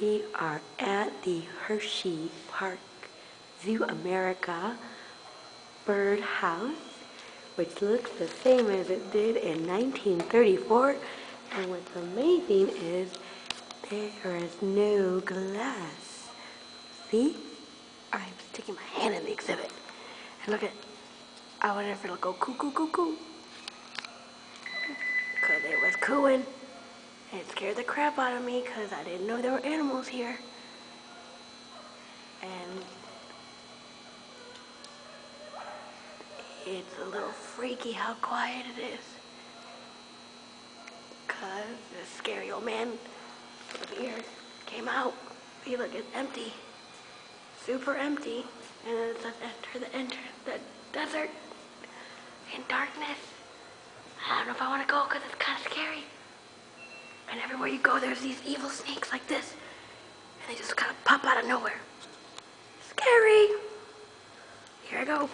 We are at the Hershey Park ZooAmerica bird house, which looks the same as it did in 1934. And what's amazing is there is no glass. See? I'm sticking my hand in the exhibit. And look at, I wonder if it'll go cuckoo cuckoo. Because it was cooing. And it scared the crap out of me because I didn't know there were animals here. And it's a little freaky how quiet it is. Because this scary old man with the beard came out. See, look, it's empty. Super empty. And then it says enter the desert in darkness. I don't know if I want to go because it's kind of scary. And everywhere you go, there's these evil snakes like this. And they just kind of pop out of nowhere. Scary. Here I go.